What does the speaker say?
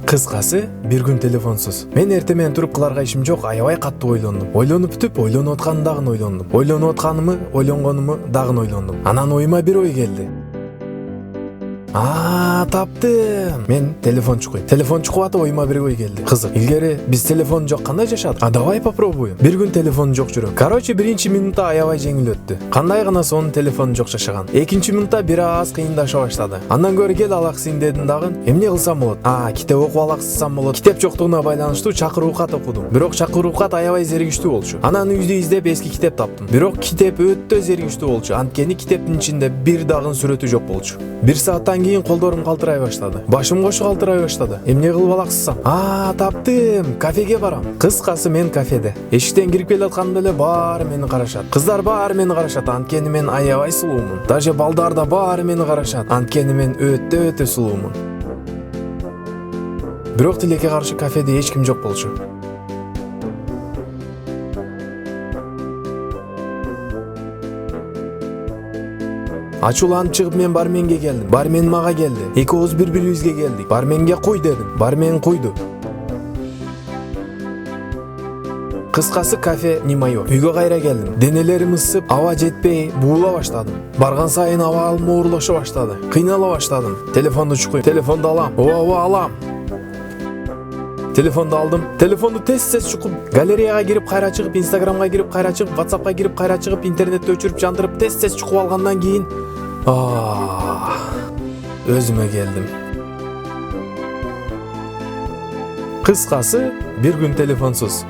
Кыскасы, бир күн телефонсуз. Мен эртең менен туруп кыларга ишим жок, аябай катуу ойлондум. Ойлонуп бүтүп, ойлонуп атканымды дагы ойлондум. Ойлонуп атканымы, ойлонгонуму дагы ойлондум. Анан оюма бир ой келди. Таптым. Мен телефон чукуйм. Телефон чукуп атып оюма бир ой келди. Кызык. Илгери биз телефон жок кандай жашадык? Давай попробуем. Бир күн телефон жок жүрөм. Короче, биринчи минутта аябай жеңил өттү. Кандай гана сонун телефон жок жашаган. Экинчи минутта бир аз кыйындаша баштады. Андан көрө кел алаксың дедим дагы. Эмне кылсам болот? Китеп окуп алаксызсам болот. Китеп жоктугуна байланыштуу чакыруу кат окудум. Бирок чакыруу кат аябай зергиштүү болчу. Анан үйдө издеп эски китеп таптым. Бирок китеп өтө зергиштүү болчу. Анткени китептин ичинде бир дагы сүрөтү жок болчу. Бир сааттан кийин колдорум калтырай баштады. Башым кошу калтырай баштады. Эмне кылып алаксызсам? Таптым. Кафеге барам. Кыскасы, мен кафеде. Эшиктен кирип келатканымда эле баары мени карашат. Кыздар баары мени карашат. Анткени мен аябай сулуумун. Даже балдар да баары мени карашат. Анткени мен өтө сулуумун. Бирок тилекке каршы кафеде эч ким жок болчу. Ачууланып чыгып мен барменге келдим. Бармен мага келди. Экөөбүз бири-бирибизге келдик. Барменге куй дедим. Бармен куйду. Кыскасы, кафе не моё. Үйгө кайра келдим. Денелерим ысып, аба жетпей, буула баштадым. Барган сайын абалым оорлошо баштады. Кыйнала баштадым. Телефонду чукуйм. Телефонду алам. Алам. Телефонду алдым. Телефонду тез чукуп, галереяга кирип кайра чыгып, Инстаграмга кирип кайра чыгып, WhatsAppка кирип кайра чыгып, интернетти өчүрүп жандырып тез чукуп алгандан кийин өзүмө келдим. Кыскасы, бир күн телефонсуз.